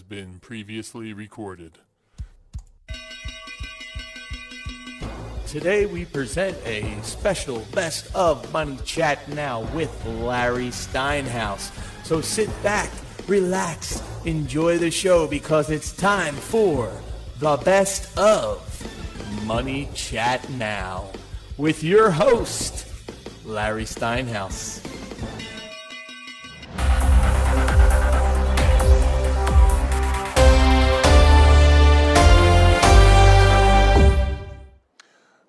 Been previously recorded. Today we present a special Best of Money Chat Now with Larry Steinhouse. So sit back, relax, enjoy the show because it's time for the Best of Money Chat Now with your host, Larry Steinhouse.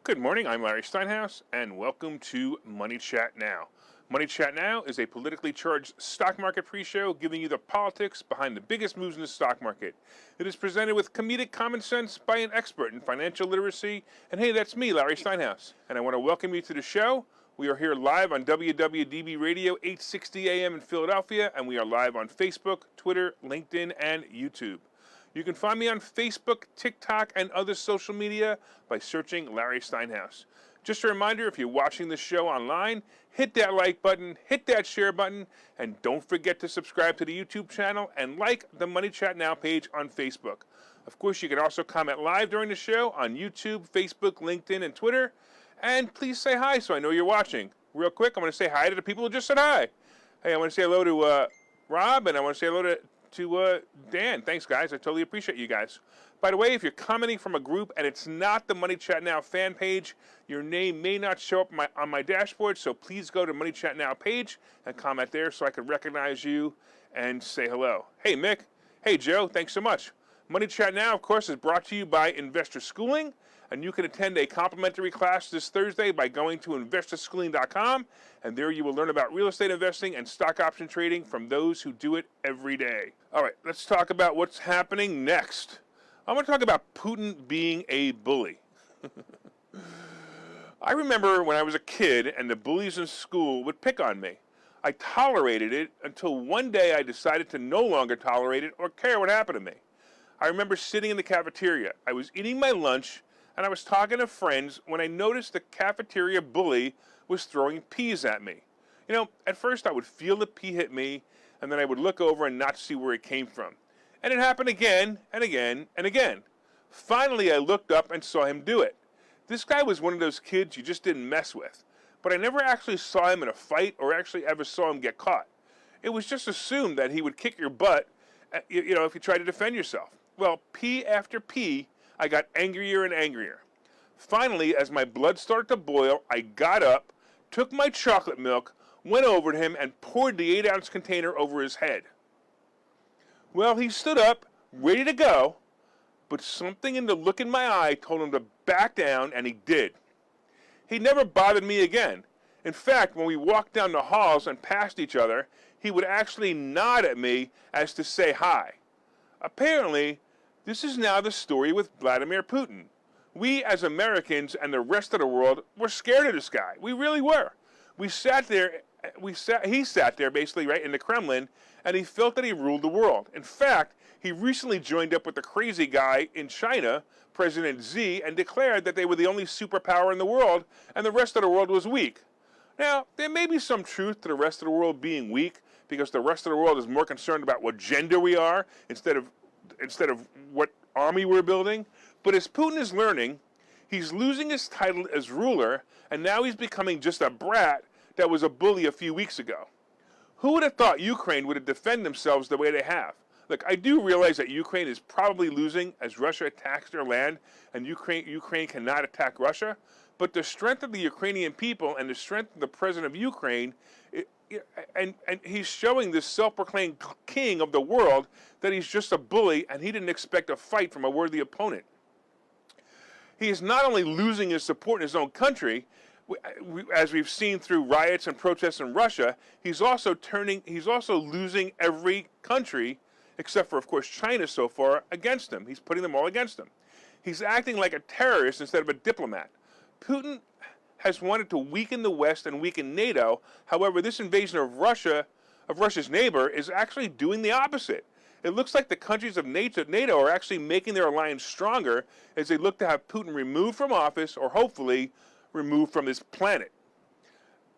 Good morning, I'm Larry Steinhouse, and welcome to Money Chat Now. Money Chat Now is a politically charged stock market pre-show giving you the politics behind the biggest moves in the stock market. It is presented with comedic common sense by an expert in financial literacy, and hey, that's me, Larry Steinhouse. And I want to welcome you to the show. We are here live on WWDB Radio 860 AM in Philadelphia, and we are live on Facebook, Twitter, LinkedIn, and YouTube. You can find me on Facebook, TikTok, and other social media by searching Larry Steinhouse. Just a reminder, if you're watching the show online, hit that like button, hit that share button, and don't forget to subscribe to the YouTube channel and like the Money Chat Now page on Facebook. Of course, you can also comment live during the show on YouTube, Facebook, LinkedIn, and Twitter. And please say hi so I know you're watching. Real quick, I'm going to say hi to the people who just said hi. Hey, I want to say hello to Rob, and I want to say hello to Dan. Thanks, guys. I totally appreciate you guys. By the way, if you're commenting from a group and it's not the Money Chat Now fan page, your name may not show up on my dashboard, so please go to Money Chat Now page and comment there so I can recognize you and say hello. Hey, Mick. Hey, Joe. Thanks so much. Money Chat Now, of course, is brought to you by Investor Schooling, and you can attend a complimentary class this Thursday by going to investorschooling.com, and there you will learn about real estate investing and stock option trading from those who do it every day. All right, let's talk about what's happening next. I want to talk about Putin being a bully. I remember when I was a kid and the bullies in school would pick on me. I tolerated it until one day I decided to no longer tolerate it or care what happened to me. I remember sitting in the cafeteria. I was eating my lunch and I was talking to friends when I noticed the cafeteria bully was throwing peas at me. You know, at first I would feel the pea hit me, and then I would look over and not see where it came from. And it happened again and again and again. Finally, I looked up and saw him do it. This guy was one of those kids you just didn't mess with. But I never actually saw him in a fight or actually ever saw him get caught. It was just assumed that he would kick your butt, if you tried to defend yourself. Well, pea after pea, I got angrier and angrier. Finally, as my blood started to boil, I got up, took my chocolate milk, went over to him, and poured the 8-ounce container over his head. Well, he stood up, ready to go, but something in the look in my eye told him to back down, and he did. He never bothered me again. In fact, when we walked down the halls and passed each other, he would actually nod at me as to say hi. Apparently, this is now the story with Vladimir Putin. We as Americans and the rest of the world were scared of this guy. We really were. He sat there basically right in the Kremlin, and he felt that he ruled the world. In fact, he recently joined up with the crazy guy in China, President Xi, and declared that they were the only superpower in the world and the rest of the world was weak. Now, there may be some truth to the rest of the world being weak because the rest of the world is more concerned about what gender we are instead of what army we're building. But as Putin is learning, he's losing his title as ruler, and now he's becoming just a brat that was a bully a few weeks ago. Who would have thought Ukraine would have defended themselves the way they have? Look, I do realize that Ukraine is probably losing as Russia attacks their land, and Ukraine cannot attack Russia, but the strength of the Ukrainian people and the strength of the president of Ukraine, and he's showing this self-proclaimed king of the world that he's just a bully and he didn't expect a fight from a worthy opponent. He is not only losing his support in his own country, as we've seen through riots and protests in Russia, he's also losing every country, except for, of course, China so far, against him. He's putting them all against him. He's acting like a terrorist instead of a diplomat. Putin has wanted to weaken the West and weaken NATO. However, this invasion of Russia's neighbor, is actually doing the opposite. It looks like the countries of NATO are actually making their alliance stronger as they look to have Putin removed from office or hopefully removed from this planet.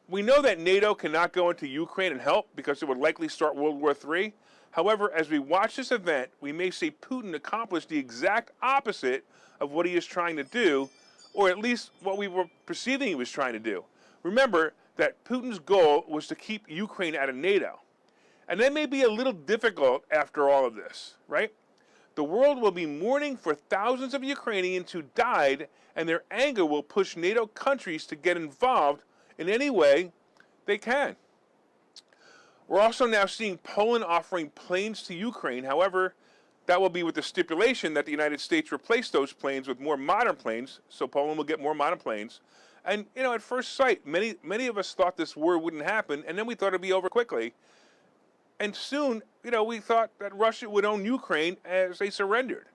We know that NATO cannot go into Ukraine and help because it would likely start World War III. However, as we watch this event, we may see Putin accomplish the exact opposite of what he is trying to do, or at least what we were perceiving he was trying to do. Remember that Putin's goal was to keep Ukraine out of NATO. And that may be a little difficult after all of this, right? The world will be mourning for thousands of Ukrainians who died, and their anger will push NATO countries to get involved in any way they can. We're also now seeing Poland offering planes to Ukraine. However, that will be with the stipulation that the United States replace those planes with more modern planes, so Poland will get more modern planes. And, at first sight, many of us thought this war wouldn't happen, and then we thought it'd be over quickly. And soon, we thought that Russia would own Ukraine as they surrendered.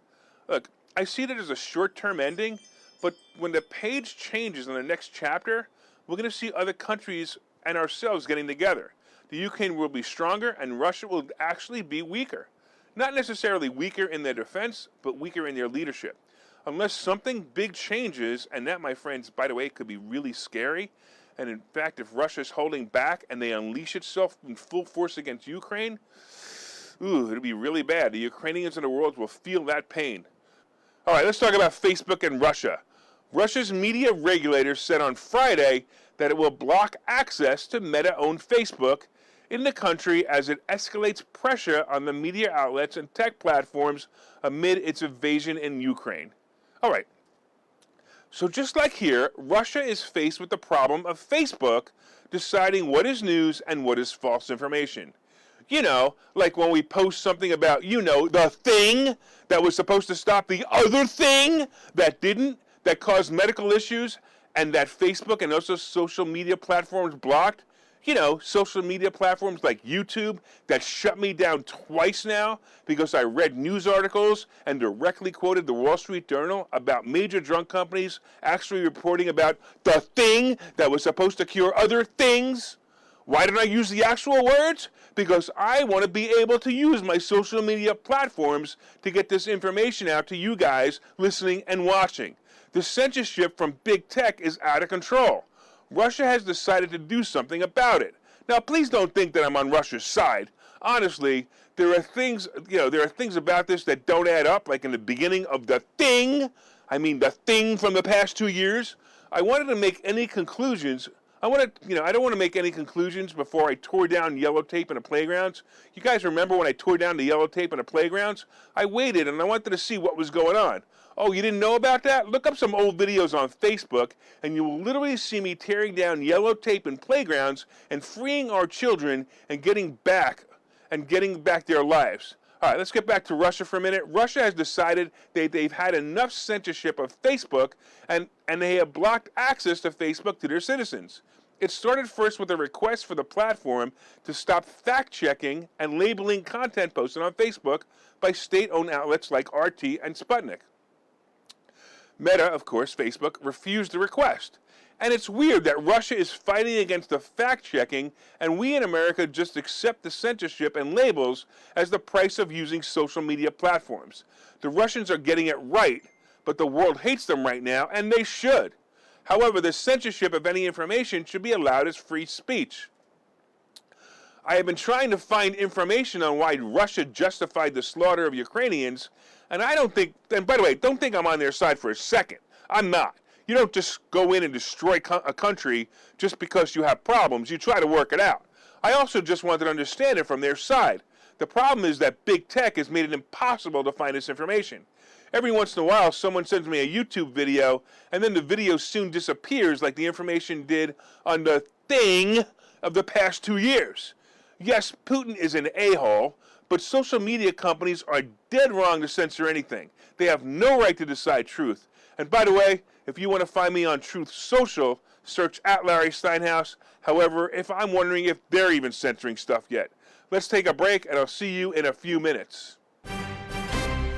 Look, I see that as a short-term ending, but when the page changes in the next chapter, we're going to see other countries and ourselves getting together. The Ukraine will be stronger, and Russia will actually be weaker. Not necessarily weaker in their defense, but weaker in their leadership. Unless something big changes, and that, my friends, by the way, could be really scary. And in fact, if Russia's holding back and they unleash itself in full force against Ukraine, it'll be really bad. The Ukrainians in the world will feel that pain. All right, let's talk about Facebook and Russia. Russia's media regulator said on Friday that it will block access to Meta-owned Facebook in the country as it escalates pressure on the media outlets and tech platforms amid its invasion in Ukraine. All right. So just like here, Russia is faced with the problem of Facebook deciding what is news and what is false information. Like when we post something about, the thing that was supposed to stop the other thing that didn't, that caused medical issues, and that Facebook and also social media platforms blocked. Social media platforms like YouTube that shut me down twice now because I read news articles and directly quoted the Wall Street Journal about major drug companies actually reporting about the thing that was supposed to cure other things. Why did I use the actual words? Because I want to be able to use my social media platforms to get this information out to you guys listening and watching. The censorship from big tech is out of control. Russia has decided to do something about it. Now, please don't think that I'm on Russia's side. Honestly, there are things about this that don't add up, like in the beginning of the thing from the past 2 years. I wanted to make any conclusions. I don't want to make any conclusions before I tore down yellow tape in the playgrounds. You guys remember when I tore down the yellow tape in the playgrounds? I waited and I wanted to see what was going on. Oh, you didn't know about that? Look up some old videos on Facebook, and you will literally see me tearing down yellow tape in playgrounds and freeing our children and getting back their lives. All right, let's get back to Russia for a minute. Russia has decided they've had enough censorship of Facebook, and they have blocked access to Facebook to their citizens. It started first with a request for the platform to stop fact-checking and labeling content posted on Facebook by state-owned outlets like RT and Sputnik. Meta, of course, Facebook, refused the request. And it's weird that Russia is fighting against the fact-checking, and we in America just accept the censorship and labels as the price of using social media platforms. The Russians are getting it right, but the world hates them right now, and they should. However, the censorship of any information should be allowed as free speech. I have been trying to find information on why Russia justified the slaughter of Ukrainians, and by the way, don't think I'm on their side for a second. I'm not. You don't just go in and destroy a country just because you have problems. You try to work it out. I also just wanted to understand it from their side. The problem is that big tech has made it impossible to find this information. Every once in a while, someone sends me a YouTube video, and then the video soon disappears like the information did on the thing of the past 2 years. Yes, Putin is an a-hole, but social media companies are dead wrong to censor anything. They have no right to decide truth. And by the way, if you want to find me on Truth Social, search @Larry Steinhouse. However, if I'm wondering if they're even censoring stuff yet. Let's take a break, and I'll see you in a few minutes.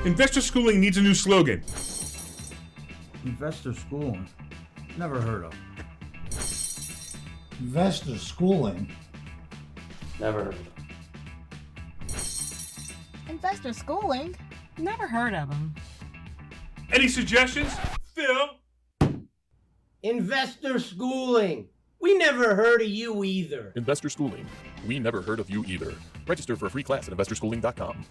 Investor schooling needs a new slogan. Investor schooling? Never heard of. Investor schooling? Never heard of it. Investor schooling? Never heard of them. Any suggestions? Phil? Investor schooling. We never heard of you either. Investor Schooling. We never heard of you either. Register for a free class at investorschooling.com.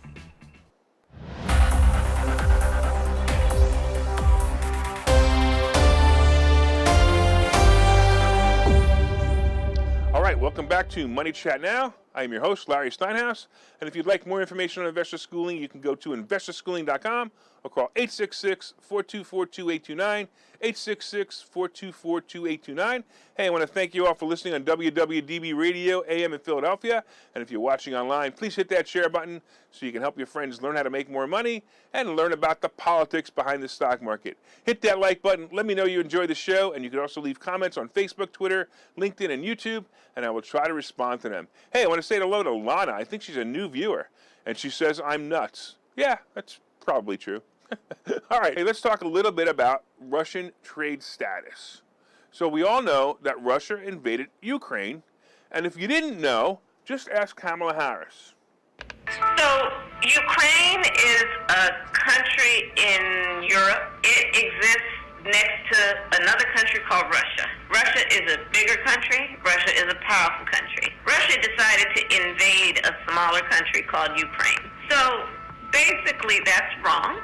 All right, welcome back to Money Chat Now. I am your host, Larry Steinhouse. And if you'd like more information on investor schooling, you can go to investorschooling.com or call 866-424-2829, 866-424-2829. Hey, I want to thank you all for listening on WWDB Radio, AM in Philadelphia. And if you're watching online, please hit that share button so you can help your friends learn how to make more money and learn about the politics behind the stock market. Hit that like button. Let me know you enjoy the show. And you can also leave comments on Facebook, Twitter, LinkedIn, and YouTube, and I will try to respond to them. Hey, I want to say hello to Lana. I think she's a new viewer. And she says, I'm nuts. Yeah, that's probably true. All right, hey, let's talk a little bit about Russian trade status. So we all know that Russia invaded Ukraine, and if you didn't know, just ask Kamala Harris. So Ukraine is a country in Europe. It exists next to another country called Russia. Russia is a bigger country. Russia is a powerful country. Russia decided to invade a smaller country called Ukraine. So basically that's wrong.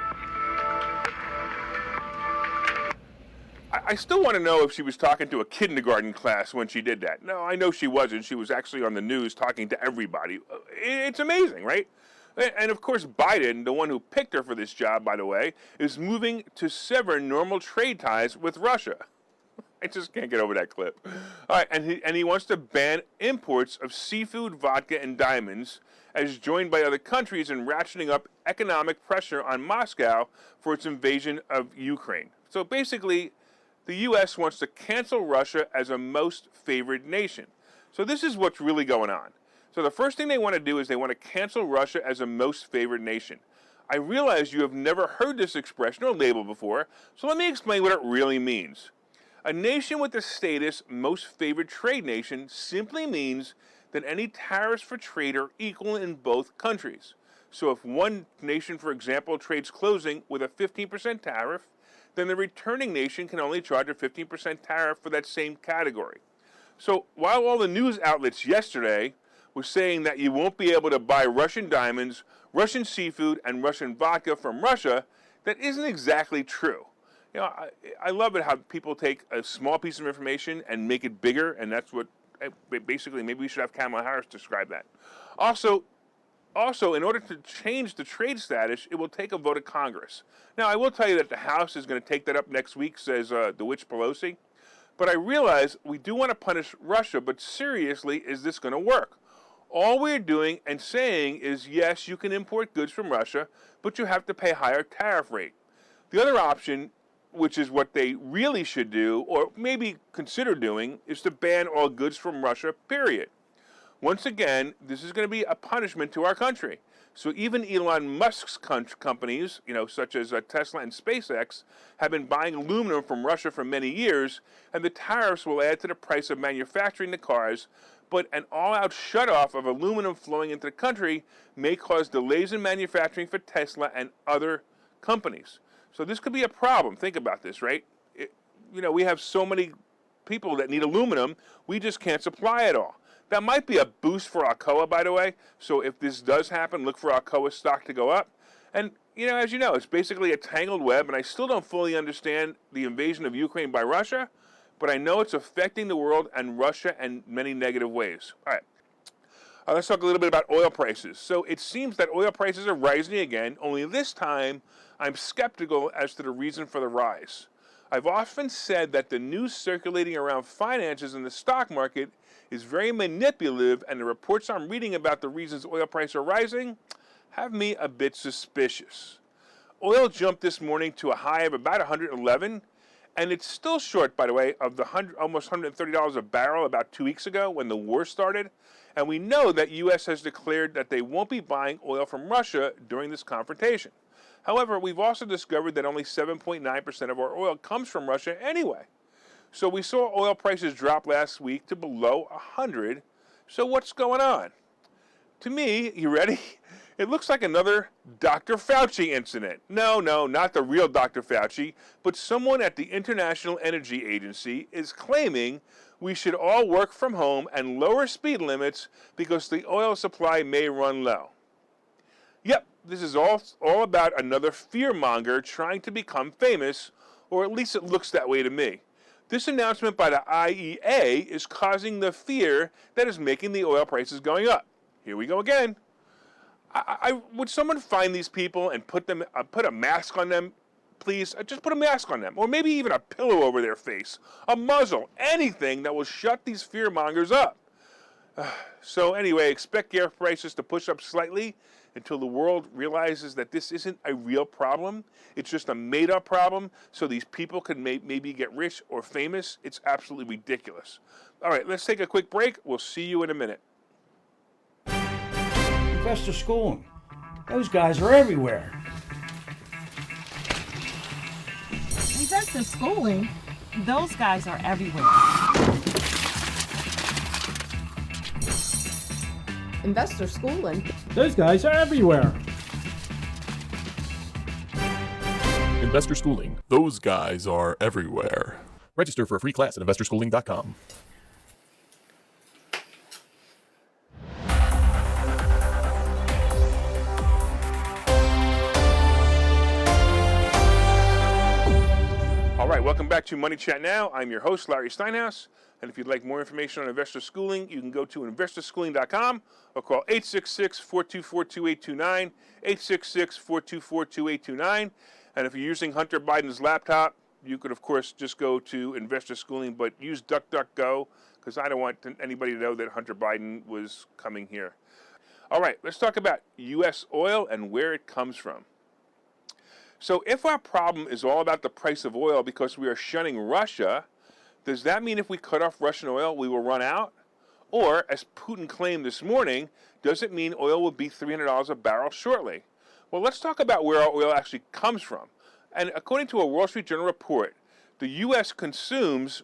I still want to know if she was talking to a kindergarten class when she did that. No, I know she wasn't. She was actually on the news talking to everybody. It's amazing, right? And of course, Biden, the one who picked her for this job, by the way, is moving to sever normal trade ties with Russia. I just can't get over that clip. All right, and he wants to ban imports of seafood, vodka, and diamonds, as joined by other countries in ratcheting up economic pressure on Moscow for its invasion of Ukraine. So basically, the U.S. wants to cancel Russia as a most favored nation. So this is what's really going on. So the first thing they want to do is they want to cancel Russia as a most favored nation. I realize you have never heard this expression or label before, so let me explain what it really means. A nation with the status most favored trade nation simply means that any tariffs for trade are equal in both countries. So if one nation, for example, trades clothing with a 15% tariff, then the returning nation can only charge a 15% tariff for that same category. So while all the news outlets yesterday were saying that you won't be able to buy Russian diamonds, Russian seafood, and Russian vodka from Russia, that isn't exactly true. You know, I love it how people take a small piece of information and make it bigger, and that's what, basically, maybe we should have Kamala Harris describe that. Also, in order to change the trade status, it will take a vote of Congress. Now, I will tell you that the House is going to take that up next week, says the witch Pelosi. But I realize we do want to punish Russia, but seriously, is this going to work? All we're doing and saying is, yes, you can import goods from Russia, but you have to pay a higher tariff rate. The other option, which is what they really should do, or maybe consider doing, is to ban all goods from Russia, period. Once again, this is going to be a punishment to our country. So even Elon Musk's companies, such as Tesla and SpaceX, have been buying aluminum from Russia for many years, and the tariffs will add to the price of manufacturing the cars, but an all-out shutoff of aluminum flowing into the country may cause delays in manufacturing for Tesla and other companies. So this could be a problem. Think about this, right? We have so many people that need aluminum, we just can't supply it all. That might be a boost for Alcoa, by the way. So if this does happen, look for Alcoa stock to go up. And, as you know, it's basically a tangled web, and I still don't fully understand the invasion of Ukraine by Russia, but I know it's affecting the world and Russia in many negative ways. All right. Let's talk a little bit about oil prices. So it seems that oil prices are rising again, only this time I'm skeptical as to the reason for the rise. I've often said that the news circulating around finances in the stock market is very manipulative, and the reports I'm reading about the reasons oil prices are rising have me a bit suspicious. Oil jumped this morning to a high of about 111, and it's still short, by the way, of the almost $130 a barrel about 2 weeks ago when the war started. And we know that U.S. has declared that they won't be buying oil from Russia during this confrontation. However, we've also discovered that only 7.9% of our oil comes from Russia anyway. So we saw oil prices drop last week to below 100. So what's going on? To me, you ready? It looks like another Dr. Fauci incident. No, not the real Dr. Fauci, but someone at the International Energy Agency is claiming we should all work from home and lower speed limits because the oil supply may run low. Yep, this is all about another fearmonger trying to become famous, or at least it looks that way to me. This announcement by the IEA is causing the fear that is making the oil prices going up. Here we go again. Would someone find these people and put a mask on them, please? Just put a mask on them, or maybe even a pillow over their face, a muzzle, anything that will shut these fearmongers up. So anyway, expect gas prices to push up slightly until the world realizes that this isn't a real problem. It's just a made-up problem so these people can maybe get rich or famous. It's absolutely ridiculous. All right, let's take a quick break. We'll see you in a minute. Investor schooling. Those guys are everywhere. Investor schooling? Those guys are everywhere. Investor schooling? Those guys are everywhere. Investor Schooling. Those guys are everywhere. Register for a free class at investorschooling.com. All right, welcome back to Money Chat Now. I'm your host, Larry Steinhouse. And if you'd like more information on investor schooling, you can go to investorschooling.com or call 866-424-2829, 866-424-2829. And if you're using Hunter Biden's laptop, you could, of course, just go to investor schooling, but use DuckDuckGo because I don't want anybody to know that Hunter Biden was coming here. All right, let's talk about U.S. oil and where it comes from. So if our problem is all about the price of oil because we are shunning Russia, does that mean if we cut off Russian oil, we will run out? Or, as Putin claimed this morning, does it mean oil will be $300 a barrel shortly? Well, let's talk about where our oil actually comes from. And according to a Wall Street Journal report, the U.S. consumes,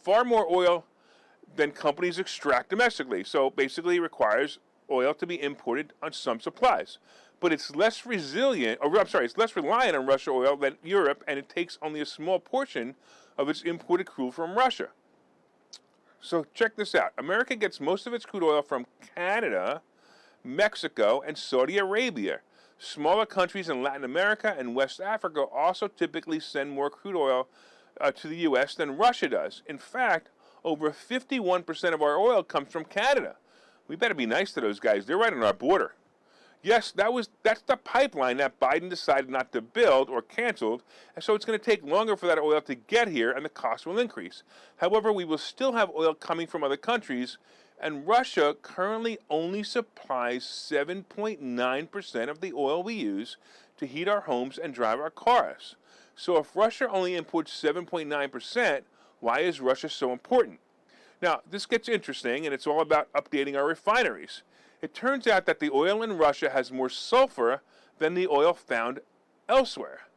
far more oil than companies extract domestically. So basically it requires oil to be imported on some supplies. But it's less it's less reliant on Russian oil than Europe, and it takes only a small portion of its imported crude from Russia. So check this out. America gets most of its crude oil from Canada, Mexico, and Saudi Arabia. Smaller countries in Latin America and West Africa also typically send more crude oil to the U.S. than Russia does. In fact, over 51% of our oil comes from Canada. We better be nice to those guys. They're right on our border. Yes, that's the pipeline that Biden decided not to build or canceled, and so it's going to take longer for that oil to get here, and the cost will increase. However, we will still have oil coming from other countries, and Russia currently only supplies 7.9% of the oil we use to heat our homes and drive our cars. So if Russia only imports 7.9%, why is Russia so important? Now, this gets interesting, and it's all about updating our refineries. It turns out that the oil in Russia has more sulfur than the oil found elsewhere.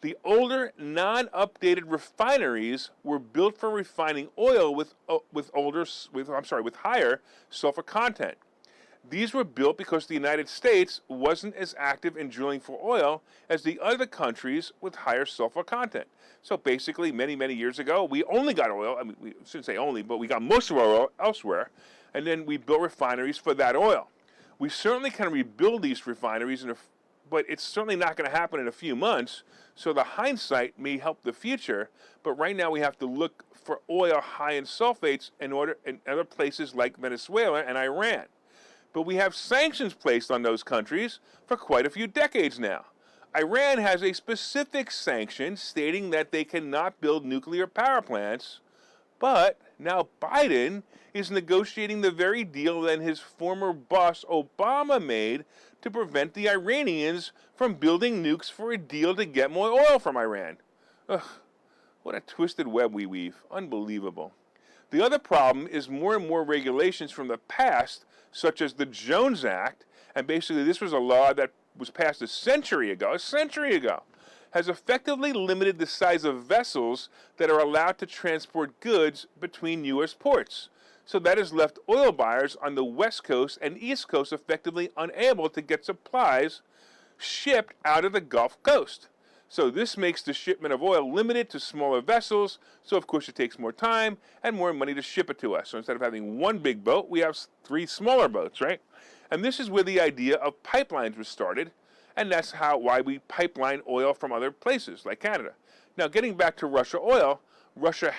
The older, non-updated refineries were built for refining oil with higher sulfur content. These were built because the United States wasn't as active in drilling for oil as the other countries with higher sulfur content. So basically, many, many years ago, we only got oil. I mean, we shouldn't say only, but we got most of our oil elsewhere. And then we built refineries for that oil. We certainly can rebuild these refineries, but it's certainly not going to happen in a few months. So the hindsight may help the future, but right now we have to look for oil high in sulfates in other places like Venezuela and Iran. But we have sanctions placed on those countries for quite a few decades now. Iran has a specific sanction stating that they cannot build nuclear power plants, but now Biden is negotiating the very deal that his former boss Obama made to prevent the Iranians from building nukes for a deal to get more oil from Iran. Ugh, what a twisted web we weave. Unbelievable. The other problem is more and more regulations from the past, such as the Jones Act, and basically this was a law that was passed a century ago, has effectively limited the size of vessels that are allowed to transport goods between U.S. ports. So that has left oil buyers on the West Coast and East Coast effectively unable to get supplies shipped out of the Gulf Coast. So this makes the shipment of oil limited to smaller vessels, so of course it takes more time and more money to ship it to us. So instead of having one big boat, we have 3 smaller boats, right? And this is where the idea of pipelines was started, and that's why we pipeline oil from other places like Canada. Now, getting back to Russia oil, roughly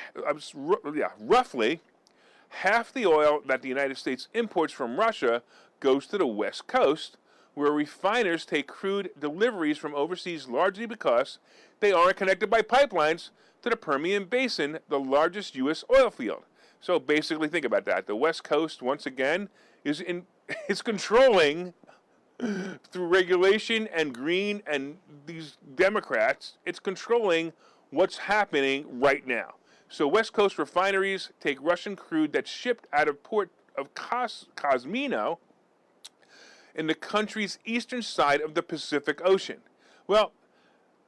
half the oil that the United States imports from Russia goes to the West Coast, where refiners take crude deliveries from overseas largely because they aren't connected by pipelines to the Permian Basin, the largest U.S. oil field. So basically, think about that. The West Coast, once again, is controlling, through regulation and green and these Democrats, it's controlling what's happening right now. So West Coast refineries take Russian crude that's shipped out of port of Kosmino in the country's eastern side of the Pacific Ocean. Well,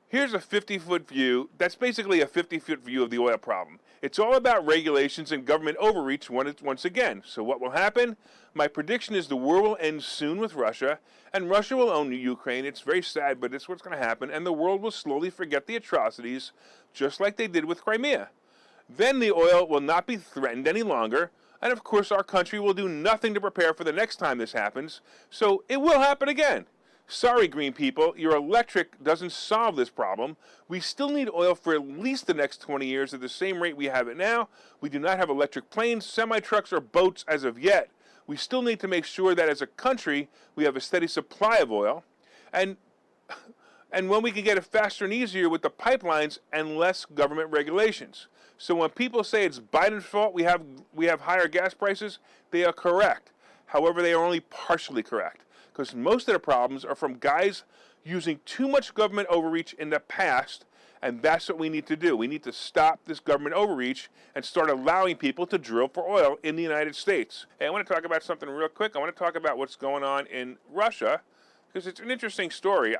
here's a 50-foot view. That's basically a 50-foot view of the oil problem. It's all about regulations and government overreach once again. So what will happen? My prediction is the war will end soon with Russia, and Russia will own Ukraine. It's very sad, but it's what's going to happen, and the world will slowly forget the atrocities, just like they did with Crimea. Then the oil will not be threatened any longer, and of course our country will do nothing to prepare for the next time this happens, so it will happen again. Sorry, green people, your electric doesn't solve this problem. We still need oil for at least the next 20 years at the same rate we have it now. We do not have electric planes, semi-trucks, or boats as of yet. We still need to make sure that as a country we have a steady supply of oil, and when we can get it faster and easier with the pipelines and less government regulations. So when people say it's Biden's fault we have higher gas prices, they are correct. However, they are only partially correct, because most of the problems are from guys using too much government overreach in the past, and that's what we need to do. We need to stop this government overreach and start allowing people to drill for oil in the United States. Hey, I want to talk about something real quick. I want to talk about what's going on in Russia, because it's an interesting story.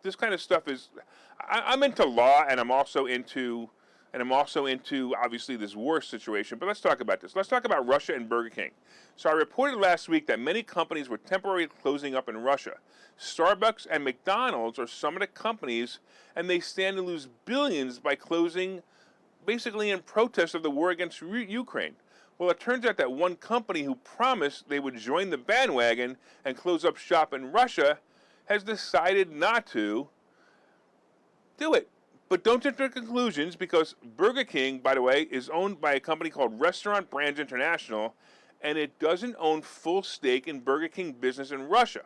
This kind of stuff is, I'm into law, and I'm also into obviously this war situation. But let's talk about this. Let's talk about Russia and Burger King. So I reported last week that many companies were temporarily closing up in Russia. Starbucks and McDonald's are some of the companies, and they stand to lose billions by closing, basically in protest of the war against Ukraine. Well, it turns out that one company who promised they would join the bandwagon and close up shop in Russia has decided not to do it. But don't jump to conclusions, because Burger King, by the way, is owned by a company called Restaurant Brands International, and it doesn't own full stake in Burger King business in Russia.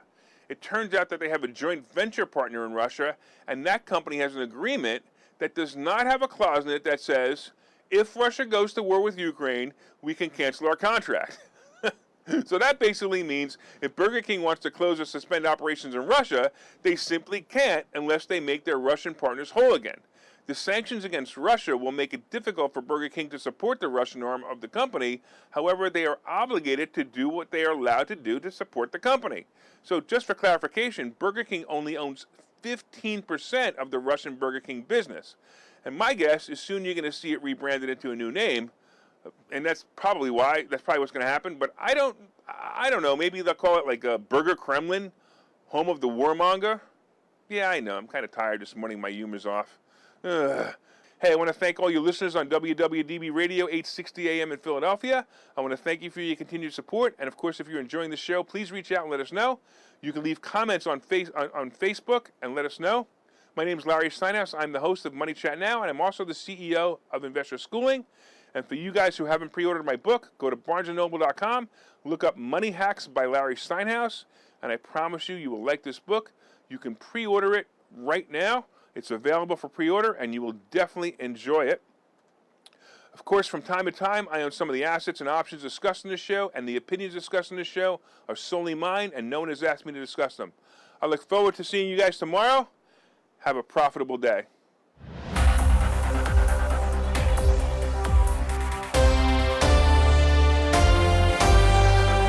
It turns out that they have a joint venture partner in Russia, and that company has an agreement that does not have a clause in it that says, if Russia goes to war with Ukraine, we can cancel our contract. So that basically means if Burger King wants to close or suspend operations in Russia, they simply can't unless they make their Russian partners whole again. The sanctions against Russia will make it difficult for Burger King to support the Russian arm of the company. However, they are obligated to do what they are allowed to do to support the company. So just for clarification, Burger King only owns 15% of the Russian Burger King business. And my guess is soon you're going to see it rebranded into a new name. And that's probably what's going to happen. But I don't know. Maybe they'll call it like a Burger Kremlin, home of the warmonger. Yeah, I know. I'm kind of tired this morning. My humor's off. Ugh. Hey, I want to thank all your listeners on WWDB Radio, 860 AM in Philadelphia. I want to thank you for your continued support. And, of course, if you're enjoying the show, please reach out and let us know. You can leave comments on Facebook and let us know. My name is Larry Steinhouse. I'm the host of Money Chat Now, and I'm also the CEO of Investor Schooling. And for you guys who haven't pre-ordered my book, go to barnesandnoble.com, look up Money Hacks by Larry Steinhouse, and I promise you, you will like this book. You can pre-order it right now. It's available for pre-order, and you will definitely enjoy it. Of course, from time to time, I own some of the assets and options discussed in this show, and the opinions discussed in this show are solely mine, and no one has asked me to discuss them. I look forward to seeing you guys tomorrow. Have a profitable day.